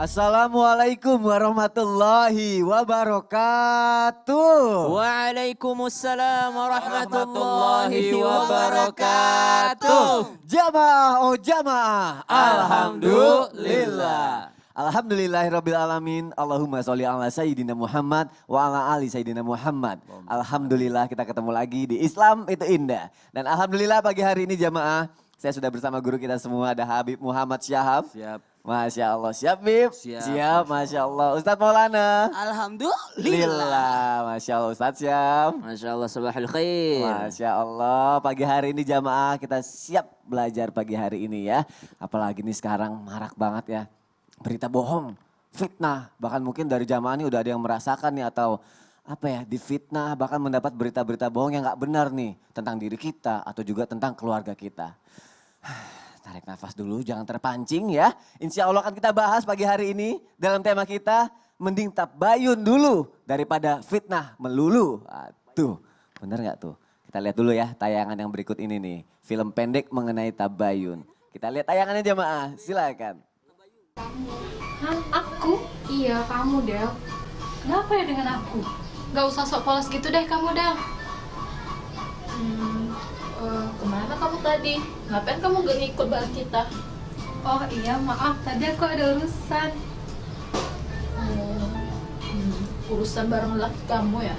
Assalamualaikum warahmatullahi wabarakatuh. Waalaikumsalam warahmatullahi wabarakatuh. Jamaah oh jamaah. Alhamdulillah. Alhamdulillahirabbil alamin. Allahumma sholli ala sayyidina Muhammad wa ala ali sayyidina Muhammad. Alhamdulillah kita ketemu lagi di Islam itu indah. Dan alhamdulillah pagi hari ini jamaah saya sudah bersama guru kita semua ada Habib Muhammad Syahab. Siap. Masya Allah, siap Bib? Siap. Masya Allah. Ustadz Maulana? Alhamdulillah. Masya Allah Ustadz siap. Masya Allah sabahul khair. Masya Allah, pagi hari ini jamaah kita siap belajar pagi hari ini ya. Apalagi nih sekarang marak banget ya. Berita bohong, fitnah. Bahkan mungkin dari jamaah ini udah ada yang merasakan nih atau apa ya, difitnah. Bahkan mendapat berita-berita bohong yang gak benar nih. Tentang diri kita atau juga tentang keluarga kita. Tarik nafas dulu, jangan terpancing ya. Insya Allah akan kita bahas pagi hari ini dalam tema kita, mending tabayun dulu daripada fitnah melulu. Tuh, bener gak tuh? Kita lihat dulu ya tayangan yang berikut ini nih. Film pendek mengenai tabayun. Kita lihat tayangannya jamaah, silakan. Hah? Aku? Iya, kamu, Del. Kenapa ya dengan aku? Gak usah sok polos gitu deh kamu, Del. Kemana kamu tadi? Ngapain kamu gak ngikut bareng kita? Oh iya, maaf. Tadi aku ada urusan. Urusan bareng laki kamu ya?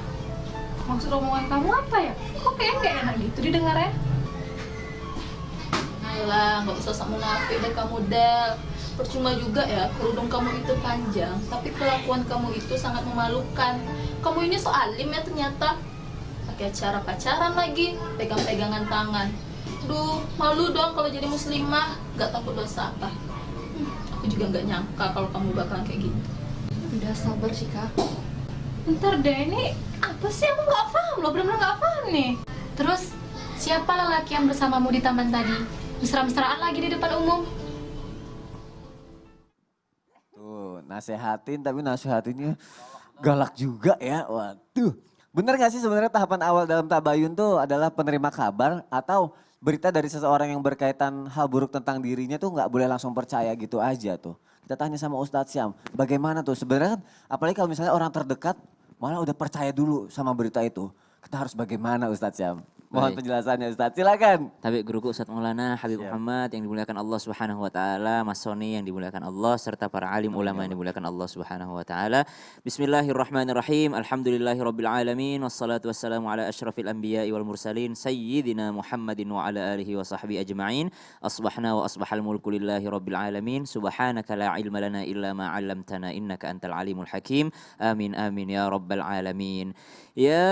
Maksud omongan kamu apa ya? Kok kayaknya gak enak gitu didengarnya? Ayolah, gak usah sok munafik deh kamu, Del. Percuma juga ya, kerudung kamu itu panjang, tapi kelakuan kamu itu sangat memalukan. Kamu ini so alim ya ternyata. Pakai acara pacaran lagi, pegang-pegangan tangan. Duh, malu dong kalau jadi muslimah, gak takut dosa apa. Aku juga gak nyangka kalau kamu bakalan kayak gitu. Udah sabar sih, Kak. Bentar deh, ini apa sih? Aku gak paham loh, bener-bener gak paham nih. Terus, siapa lelaki yang bersamamu di taman tadi? Mesra-mesraan lagi di depan umum? Tuh, nasehatin tapi nasehatinnya galak juga ya. Waduh. Bener gak sih sebenarnya tahapan awal dalam tabayun tuh adalah penerima kabar atau berita dari seseorang yang berkaitan hal buruk tentang dirinya tuh gak boleh langsung percaya gitu aja tuh. Kita tanya sama Ustadz Syam, bagaimana tuh sebenarnya apalagi kalau misalnya orang terdekat malah udah percaya dulu sama berita itu. Kita harus bagaimana Ustadz Syam? Mohon Baik. penjelasannya Ustadz, silakan. Tapi guruku Ustadz Maulana Habib Muhammad yang dimuliakan Allah Subhanahu wa taala, Mas Soni yang dimuliakan Allah serta para alim ulama yang dimuliakan Allah Subhanahu wa taala. Bismillahirrahmanirrahim. Alhamdulillahirabbil alamin wassalatu wassalamu ala asyrafil anbiya'i wal mursalin sayyidina Muhammadin wa ala alihi wa sahbihi ajma'in. Asbahna wa asbahal mulku lillahi rabbil alamin. Subhanaka la ilma lana illa ma 'allamtana innaka antal alimul hakim. Amin amin ya rabbal alamin. Ya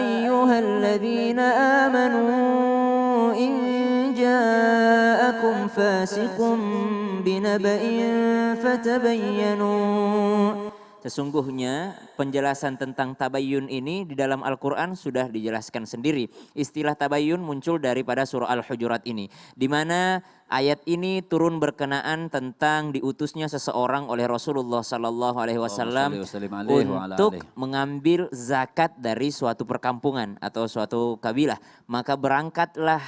ayyuhalladzina آمنوا إن جاءكم فاسق بنبأ فتبينوا. Sesungguhnya penjelasan tentang tabayyun ini di dalam Al-Quran sudah dijelaskan sendiri. Istilah tabayyun muncul daripada surah Al-Hujurat ini. Di mana ayat ini turun berkenaan tentang diutusnya seseorang oleh Rasulullah Sallallahu Alaihi Wasallam untuk mengambil zakat dari suatu perkampungan atau suatu kabilah. Maka berangkatlah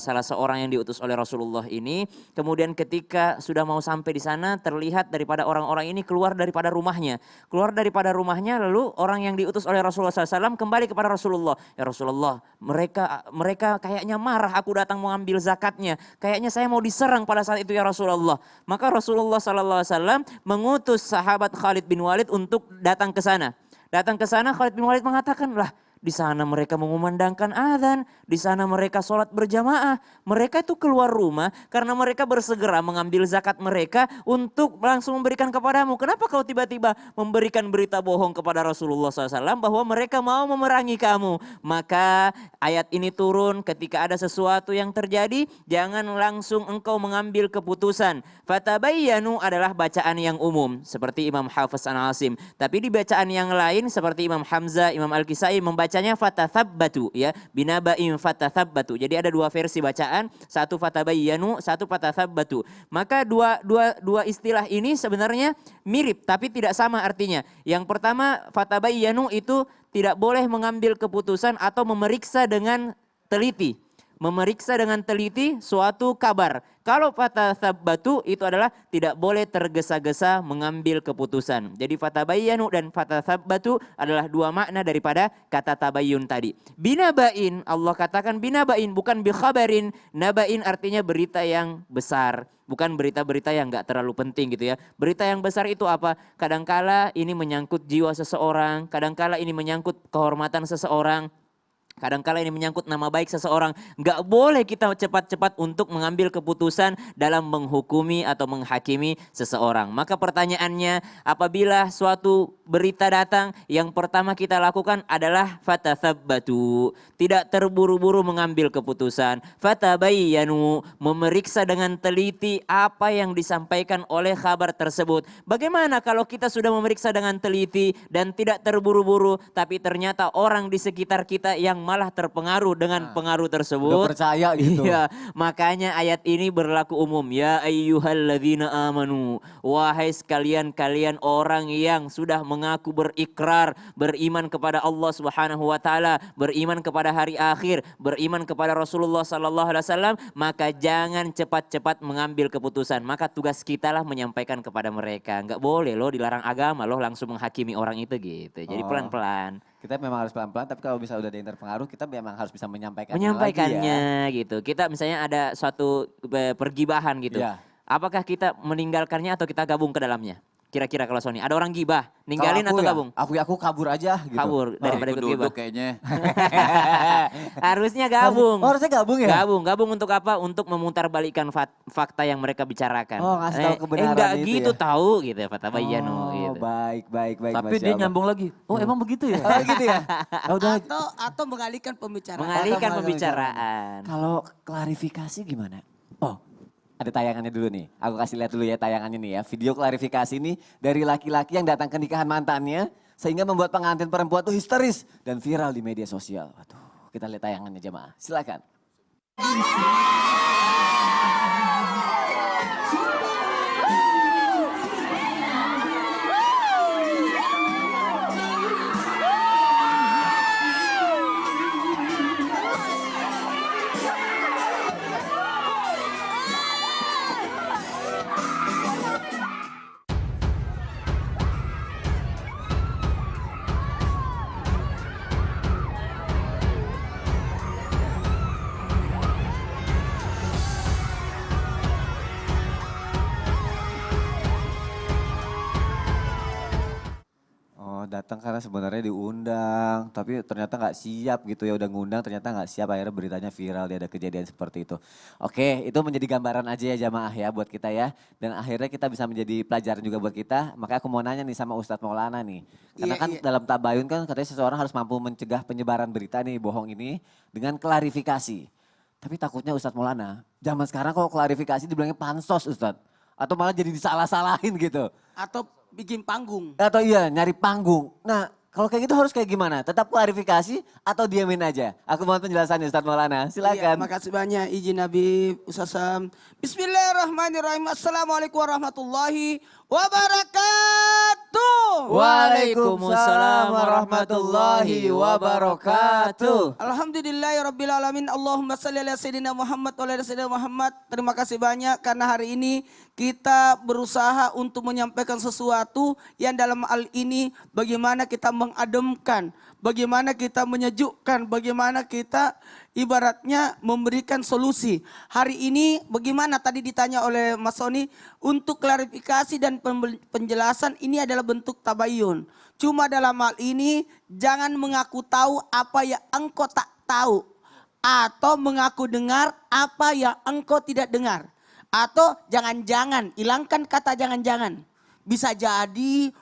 salah seorang yang diutus oleh Rasulullah ini. Kemudian ketika sudah mau sampai di sana terlihat daripada orang-orang ini keluar daripada rumahnya. Keluar daripada rumahnya lalu orang yang diutus oleh Rasulullah SAW kembali kepada Rasulullah. Ya Rasulullah, mereka kayaknya marah aku datang mau ambil zakatnya. Kayaknya saya mau diserang pada saat itu ya Rasulullah. Maka Rasulullah SAW mengutus sahabat Khalid bin Walid untuk datang ke sana. Datang ke sana Khalid bin Walid mengatakan, lah di sana mereka mengumandangkan azan, di sana mereka sholat berjamaah. Mereka itu keluar rumah karena mereka bersegera mengambil zakat mereka untuk langsung memberikan kepadamu. Kenapa kau tiba-tiba memberikan berita bohong kepada Rasulullah SAW bahwa mereka mau memerangi kamu? Maka ayat ini turun ketika ada sesuatu yang terjadi, jangan langsung engkau mengambil keputusan. Fatabayyanu adalah bacaan yang umum seperti Imam Hafiz An-Asim. Tapi di bacaan yang lain seperti Imam Hamzah, Imam Al-Kisai membacanya fatathabbatu ya, binaba'in fatathabbatu. Jadi ada dua versi bacaan, satu fatabayyanu, satu fatathabbatu. Maka dua istilah ini sebenarnya mirip tapi tidak sama artinya. Yang pertama fatabayyanu itu tidak boleh mengambil keputusan atau memeriksa dengan teliti. Memeriksa dengan teliti suatu kabar. Kalau fatathabbatu itu adalah tidak boleh tergesa-gesa mengambil keputusan. Jadi fatabayyanu dan fatathabbatu adalah dua makna daripada kata tabayyun tadi. Binabain, Allah katakan binabain bukan bikhabarin. Nabain artinya berita yang besar. Bukan berita-berita yang nggak terlalu penting gitu ya. Berita yang besar itu apa? Kadangkala ini menyangkut jiwa seseorang, kadangkala ini menyangkut kehormatan seseorang, kadangkala ini menyangkut nama baik seseorang. Nggak boleh kita cepat-cepat untuk mengambil keputusan dalam menghukumi atau menghakimi seseorang. Maka pertanyaannya, apabila suatu berita datang, yang pertama kita lakukan adalah fatathabbatu. Tidak terburu-buru mengambil keputusan. Fatabayyanu, memeriksa dengan teliti apa yang disampaikan oleh kabar tersebut. Bagaimana kalau kita sudah memeriksa dengan teliti dan tidak terburu-buru, tapi ternyata orang di sekitar kita yang malah terpengaruh dengan pengaruh tersebut. Udah percaya gitu. Iya, makanya ayat ini berlaku umum. Ya ayyuhalladzina amanu, wahai sekalian-kalian orang yang sudah mengaku berikrar, beriman kepada Allah Subhanahu wa taala, beriman kepada hari akhir, beriman kepada Rasulullah sallallahu alaihi wasallam, maka jangan cepat-cepat mengambil keputusan. Maka tugas kita lah menyampaikan kepada mereka. Enggak boleh loh, dilarang agama loh langsung menghakimi orang itu gitu. Jadi pelan-pelan. Kita memang harus pelan-pelan, tapi kalau misalnya udah ada yang terpengaruh, kita memang harus bisa menyampaikannya Menyampaikannya lagi ya. gitu. Kita misalnya ada suatu pergibahan gitu. Iya. Apakah kita meninggalkannya atau kita gabung ke dalamnya? Kira-kira kalau Sony, ada orang gibah, ninggalin Kalau atau aku gabung? Aku kabur aja gitu. Kabur daripada ikut gibah. Duduk kayaknya. Harusnya gabung. Oh, harusnya gabung ya? Gabung untuk apa? Untuk memutarbalikkan fakta yang mereka bicarakan. Oh, ngasih tahu kebenaran enggak itu gitu ya? tahu gitu ya, fatabayyanu Oh, gitu. baik. Tapi Masya dia Allah. nyambung lagi. Oh emang begitu ya? Oh gitu ya? Oh, udah. Atau mengalihkan pembicaraan. Mengalihkan Atau pembicaraan. Kalau klarifikasi gimana? Oh, ada tayangannya dulu nih. Aku kasih lihat dulu ya tayangannya nih ya. Video klarifikasi nih dari laki-laki yang datang ke nikahan mantannya sehingga membuat pengantin perempuan tuh histeris dan viral di media sosial. Waduh, kita lihat tayangannya jemaah. Silakan. Oh, datang karena sebenarnya diundang, tapi ternyata nggak siap gitu ya, udah ngundang ternyata nggak siap, akhirnya beritanya viral, dia ada kejadian seperti itu. Oke, itu menjadi gambaran aja ya jamaah ya buat kita ya, dan akhirnya kita bisa menjadi pelajaran juga buat kita. Makanya aku mau nanya nih sama Ustadz Maulana nih, karena kan dalam tabayun kan katanya seseorang harus mampu mencegah penyebaran berita nih bohong ini dengan klarifikasi. Tapi takutnya Ustadz Maulana, zaman sekarang kalau klarifikasi dibilangnya pansos Ustadz, atau malah jadi disalah-salahin gitu. Atau bikin panggung. Atau iya nyari panggung. Nah kalau kayak gitu harus kayak gimana? Tetap klarifikasi atau diamin aja? Aku mohon penjelasannya Ustadz Maulana, Iya, silakan. makasih banyak izin Nabi Ustaz Sam. Bismillahirrahmanirrahim. Assalamualaikum warahmatullahi wabarakatuh. Waalaikumsalam warahmatullahi wabarakatuh. Alhamdulillahirabbil alamin. Allahumma shalli ala sayyidina Muhammad wa ala sayyidina Muhammad. Terima kasih banyak karena hari ini kita berusaha untuk menyampaikan sesuatu yang dalam hal ini bagaimana kita mengademkan, bagaimana kita menyejukkan, bagaimana kita ibaratnya memberikan solusi. Hari ini bagaimana tadi ditanya oleh Mas Sony, untuk klarifikasi dan penjelasan ini adalah bentuk tabayun. Cuma dalam hal ini jangan mengaku tahu apa yang engkau tak tahu, atau mengaku dengar apa yang engkau tidak dengar. Atau jangan-jangan, hilangkan kata jangan-jangan. Bisa jadi,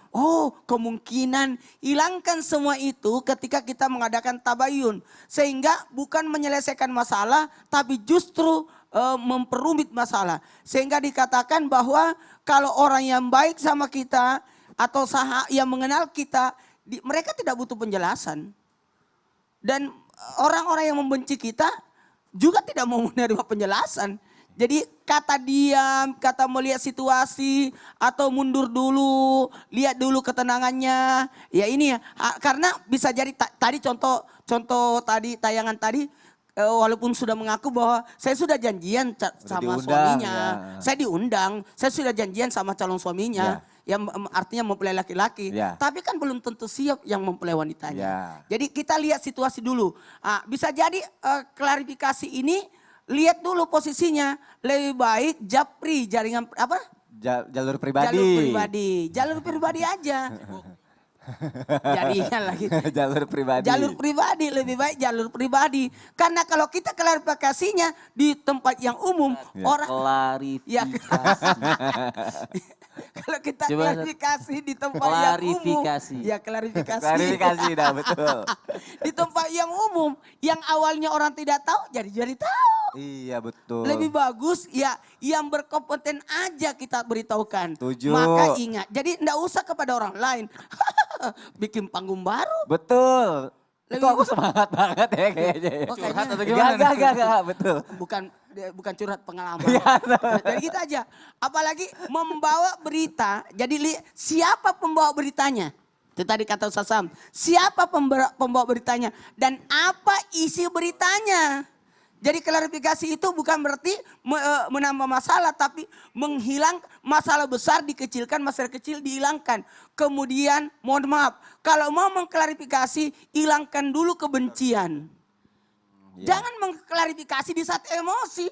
kemungkinan, hilangkan semua itu ketika kita mengadakan tabayun. Sehingga bukan menyelesaikan masalah, tapi justru memperumit masalah. Sehingga dikatakan bahwa kalau orang yang baik sama kita, atau yang mengenal kita, mereka tidak butuh penjelasan. Dan orang-orang yang membenci kita juga tidak mau menerima penjelasan. Jadi kata diam, kata melihat situasi, atau mundur dulu, lihat dulu ketenangannya. Ya ini ya, karena bisa jadi tadi contoh tadi tayangan tadi, walaupun sudah mengaku bahwa saya sudah janjian sama diundang, suaminya. ya. Saya diundang, saya sudah janjian sama calon suaminya. Yang artinya mempelai laki-laki. Ya. Tapi kan belum tentu siap yang mempelai wanitanya. Ya. Jadi kita lihat situasi dulu. Bisa jadi klarifikasi ini lihat dulu posisinya. Lebih baik japri jaringan apa? Jalur pribadi. Jalur pribadi aja. Jadinya lagi. Jalur pribadi. Jalur pribadi, lebih baik jalur pribadi. Karena kalau kita klarifikasinya di tempat yang umum, orang ya, kalau kita Coba, klarifikasi di tempat yang umum, ya klarifikasi. Klarifikasi dah betul. Di tempat yang umum, yang awalnya orang tidak tahu, jadi tahu. Iya betul. Lebih bagus ya yang berkompeten aja kita beritahukan. Setuju. Maka ingat, jadi enggak usah kepada orang lain. Bikin panggung baru. Betul. Itu Lebih- aku semangat banget ya kayaknya. Oh, kayaknya- Curhat atau gimana? Gak, betul. Bukan curhat pengalaman. Iya, Jadi gitu aja. Apalagi membawa berita. Jadi siapa pembawa beritanya? Itu tadi kata Ustaz Sam. Siapa pembawa beritanya? Dan apa isi beritanya? Jadi klarifikasi itu bukan berarti menambah masalah, tapi menghilang masalah besar dikecilkan, masalah kecil dihilangkan. Kemudian mohon maaf, kalau mau mengklarifikasi, hilangkan dulu kebencian. Iya. Jangan mengklarifikasi di saat emosi.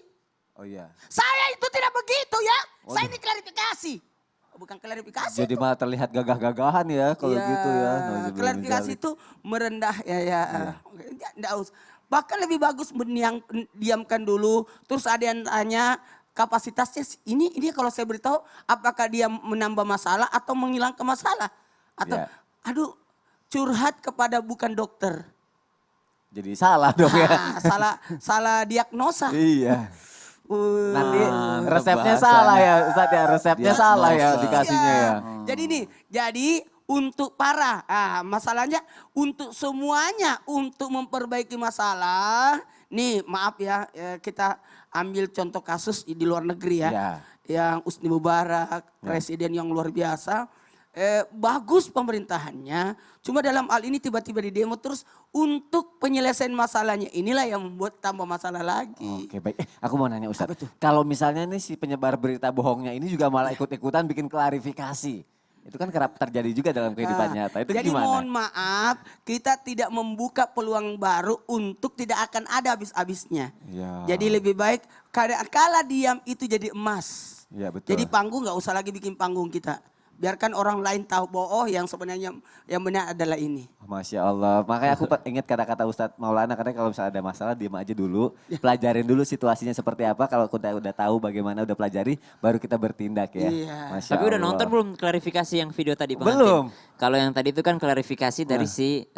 Oh iya. Saya itu tidak begitu ya, saya ini klarifikasi. Bukan klarifikasi. Jadi malah terlihat gagah-gagahan ya kalau Ya, gitu ya. Nauzubillah klarifikasi min dzalik. itu merendah ya. Nggak usah. Bahkan lebih bagus diamkan dulu. Terus ada yang tanya kapasitasnya ini kalau saya beritahu apakah dia menambah masalah atau menghilangkan masalah. Atau Ya. aduh curhat kepada bukan dokter. Jadi salah dong ya. Salah diagnosa. Iya. Nanti Ah, resepnya bahasanya. salah ya Ustaz ya. Resepnya salah ya Diagnosa. dikasihnya ya. Jadi untuk masalahnya untuk semuanya untuk memperbaiki masalah. Nih maaf ya kita ambil contoh kasus di luar negeri ya. Ya. Yang Husni Mubarak, presiden yang luar biasa. Bagus pemerintahannya. Cuma dalam hal ini tiba-tiba di demo terus untuk penyelesaian masalahnya. Inilah yang membuat tambah masalah lagi. Oke baik. Aku mau nanya Ustaz. Kalau misalnya nih si penyebar berita bohongnya ini juga malah ikut-ikutan bikin klarifikasi. Itu kan kerap terjadi juga dalam kehidupan nyata. Itu Jadi gimana? mohon maaf kita tidak membuka peluang baru untuk tidak akan ada habis-habisnya. Ya. Jadi lebih baik kala diam itu jadi emas. Ya betul. Jadi panggung nggak usah lagi bikin panggung kita. Biarkan orang lain tahu bahwa yang sebenarnya yang benar adalah ini. Masya Allah. Makanya aku ingat kata-kata Ustadz Maulana. Katanya kalau misalnya ada masalah diam aja dulu. Pelajarin dulu situasinya seperti apa. Kalau udah tahu bagaimana udah pelajari. Baru kita bertindak ya. Iya. Masya Tapi udah Allah. nonton belum klarifikasi yang video tadi pengantin? Belum. Kalau yang tadi itu kan klarifikasi dari si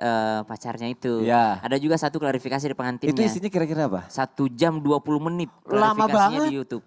pacarnya itu. Ya. Ada juga satu klarifikasi di pengantinnya. Itu isinya kira-kira apa? 1 jam 20 menit Lama klarifikasinya banget. di YouTube.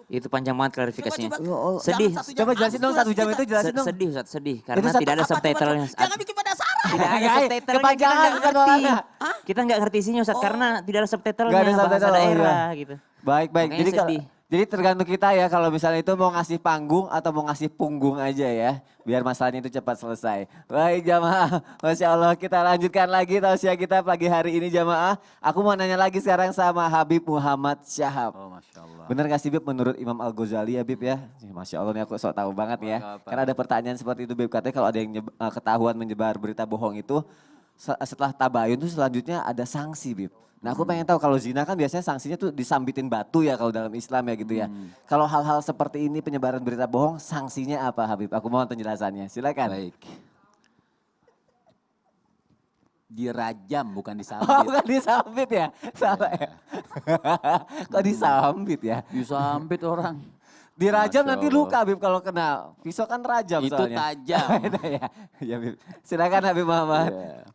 Itu panjang banget klarifikasinya. Coba, Sedih. jangan 1 jam, Coba jelasin dong 1 jam itu jelasin dong. Sedih Ustaz, sedih. Karena satu- tidak ada Apa, subtitlenya. Jangan bikin pada Sarah. Tidak ada Guys, subtitlenya, kita kepanjangan nggak Ustaz ngerti. Maulana. Kita nggak ngerti isinya Ustaz, karena tidak ada subtitlenya, Nggak ada bahasa subtitle, oh daerah iya. gitu. Baik, baik. Makanya sedih. Jadi tergantung kita ya kalau misalnya itu mau ngasih panggung atau mau ngasih punggung aja ya. Biar masalahnya itu cepat selesai. Baik jamaah, Masya Allah kita lanjutkan lagi tausiah kita pagi hari ini jamaah. Aku mau nanya lagi sekarang sama Habib Muhammad Syahab. Oh Masya Allah. Bener gak sih Bib menurut Imam Al-Ghazali ya Bib ya? Masya Allah nih aku sok tahu banget ya. Apa? Karena ada pertanyaan seperti itu Bib. Katanya kalau ada yang ketahuan menyebar berita bohong itu setelah tabayun tuh selanjutnya ada sanksi Bib. Nah aku pengen tahu kalau zina kan biasanya sanksinya tuh disambitin batu ya kalau dalam Islam ya gitu ya. Kalau hal-hal seperti ini penyebaran berita bohong sanksinya apa Habib? Aku mohon penjelasannya silakan. Baik. Dirajam bukan Oh disambit. bukan disambit ya? Salah ya? Kok disambit ya? Disambit orang. Dirajam Masya nanti Allah. luka Habib kalau kena. Pisau kan rajam Itu soalnya. tajam. ya, ya Habib. Silakan Habib Muhammad. Ya.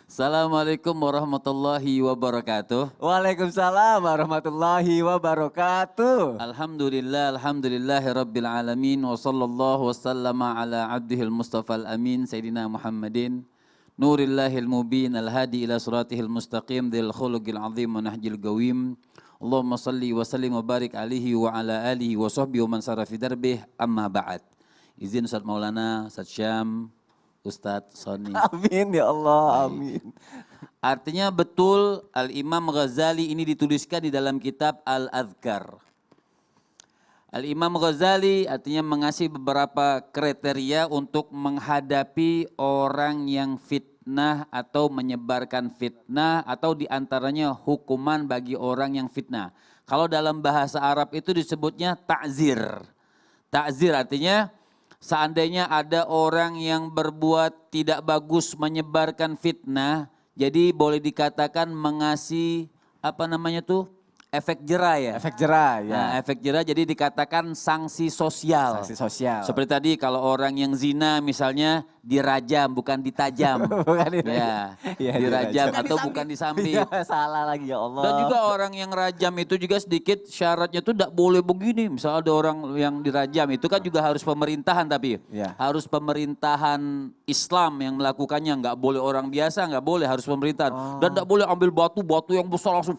Assalamualaikum warahmatullahi wabarakatuh. Waalaikumsalam warahmatullahi wabarakatuh. Alhamdulillahi rabbil alamin. Wa sallallahu wasallama ala abdihil mustafa al-amin. Sayyidina Muhammadin. Nurillahil mubin al-hadi ila suratihil mustaqim. Dil khuluqil azim wa nahjil gawim. Allahumma salli wa sallim wa barik alihi wa ala alihi wa sahbihi wa man sarafi darbih. Amma ba'd. Izin Ustaz Maulana, Ustaz Syam, Ustaz Soni. Amin ya Allah, amin. Artinya betul Al-Imam Ghazali ini dituliskan di dalam kitab Al-Adhkar. Al-Imam Ghazali artinya mengasih beberapa kriteria untuk menghadapi orang yang fitnah atau menyebarkan fitnah atau diantaranya hukuman bagi orang yang fitnah. Kalau dalam bahasa Arab itu disebutnya ta'zir. Ta'zir artinya seandainya ada orang yang berbuat tidak bagus menyebarkan fitnah, jadi boleh dikatakan mengasih efek jerah ya. Efek jerah ya. Nah, efek jerah jadi dikatakan sanksi sosial. Sanksi sosial. Seperti tadi kalau orang yang zina misalnya dirajam bukan ditajam. Bukan dirajam. Ya, Iya, dirajam dirajam. atau bukan disambit. Iya, salah lagi ya Allah. Dan juga orang yang rajam itu juga sedikit syaratnya tuh tidak boleh begini. Misal ada orang yang dirajam itu kan juga harus pemerintahan tapi Ya. harus pemerintahan Islam yang melakukannya, nggak boleh orang biasa, nggak boleh, harus pemerintahan. Dan nggak boleh ambil batu yang besar langsung,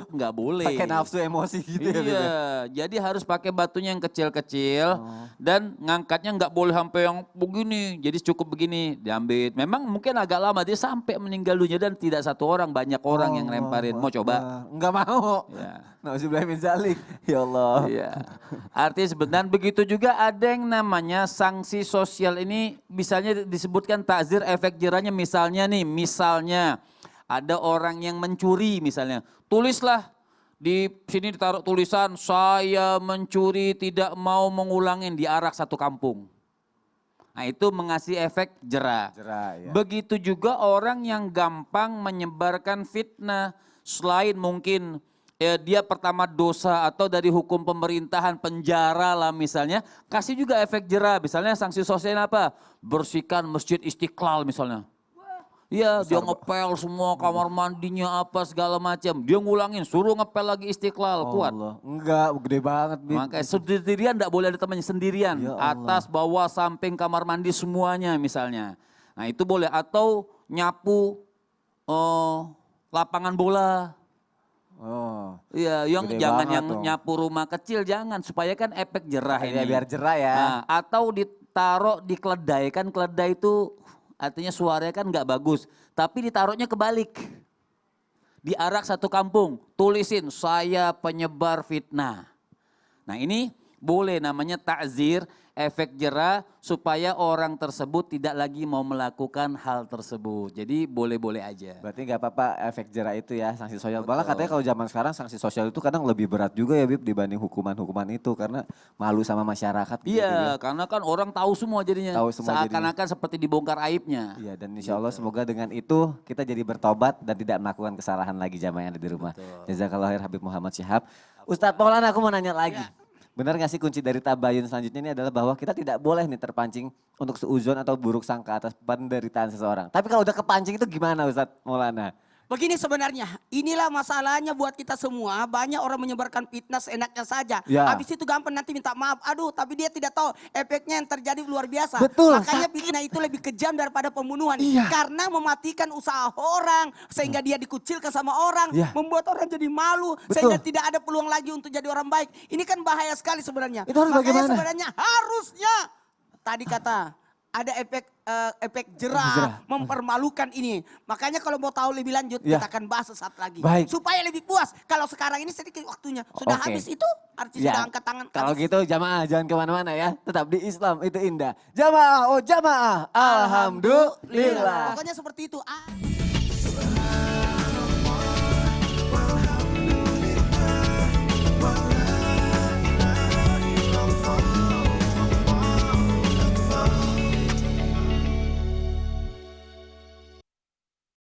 nggak boleh. Pakai nafsu emosi gitu ya. Bib, ya? Iya, jadi harus pakai batunya yang kecil-kecil dan ngangkatnya nggak boleh sampai yang begini. Jadi cukup begini diambil. Memang mungkin agak lama dia sampai meninggal dunia dan tidak satu orang, banyak orang yang lemparin. Mau coba? Enggak mau. Ya. Nauzubillah min zalik. Ya Allah. Iya. Artinya sebenarnya begitu juga ada yang namanya sanksi sosial ini misalnya disebutkan takzir efek jerahnya misalnya ada orang yang mencuri misalnya. Tulislah di sini ditaruh tulisan saya mencuri tidak mau mengulangin, diarak satu kampung. Nah itu mengasih efek jerah. Jerah, ya. Begitu juga orang yang gampang menyebarkan fitnah selain mungkin dia pertama dosa atau dari hukum pemerintahan penjara lah misalnya, kasih juga efek jerah. Misalnya sanksi sosial apa? Bersihkan Masjid Istiqlal misalnya. Iya, dia ngepel semua kamar mandinya apa segala macam. Dia ngulangin, suruh ngepel lagi Istiqlal, kuat. Allah. Enggak, gede banget. Bib. Makanya sendirian enggak boleh ada temannya, sendirian. Ya Allah. Atas, bawah, samping, kamar mandi semuanya misalnya. Nah itu boleh. Atau nyapu lapangan bola. Oh. Iya, yang Gede jangan banget yang dong. nyapu rumah kecil, jangan. Supaya kan efek jerah Ya, ini. biar jerah ya. Nah, atau ditaruh di keledai, kan keledai itu artinya suaranya kan nggak bagus. Tapi ditaruhnya kebalik. Diarak satu kampung, tulisin saya penyebar fitnah. Nah ini boleh namanya takzir, efek jerah supaya orang tersebut tidak lagi mau melakukan hal tersebut. Jadi boleh-boleh aja. Berarti nggak apa-apa efek jerah itu ya, sanksi sosial. Malah katanya kalau zaman sekarang sanksi sosial itu kadang lebih berat juga ya Bib dibanding hukuman-hukuman itu. Karena malu sama masyarakat. gitu, Iya, Bib. karena kan orang tahu semua jadinya. Tahu semua Seakan-akan seperti dibongkar aibnya. Iya, dan insya Allah semoga dengan itu kita jadi bertobat dan tidak melakukan kesalahan lagi jamaah yang ada di rumah. Jazakallah khair Habib Muhammad Syihab. Ustadz Maulana aku mau nanya lagi. Benar gak sih kunci dari tabayun selanjutnya ini adalah bahwa kita tidak boleh nih terpancing untuk seuzon atau buruk sangka atas penderitaan seseorang. Tapi kalau udah kepancing itu gimana Ustadz Maulana? Begini sebenarnya, inilah masalahnya buat kita semua. Banyak orang menyebarkan fitnah seenaknya saja. Ya. Habis itu gampang nanti minta maaf. Aduh, tapi dia tidak tahu efeknya yang terjadi luar biasa. Betul, Makanya sakit. fitnah itu lebih kejam daripada pembunuhan. Iya. Karena mematikan usaha orang, sehingga dia dikucilkan sama orang, Iya. membuat orang jadi malu, Betul. sehingga tidak ada peluang lagi untuk jadi orang baik. Ini kan bahaya sekali sebenarnya. Itu harus Makanya bagaimana? sebenarnya harusnya tadi kata ada efek jerah, mempermalukan ini. Makanya kalau mau tahu lebih lanjut Ya. kita akan bahas sesaat lagi. Baik. Supaya lebih puas. Kalau sekarang ini sedikit waktunya. Sudah Oke. habis itu artis Ya, sudah angkat tangan. kalau habis. gitu jamaah jangan kemana-mana ya. Tetap di Islam itu indah. Jamaah, oh jamaah. Alhamdulillah. Pokoknya seperti itu.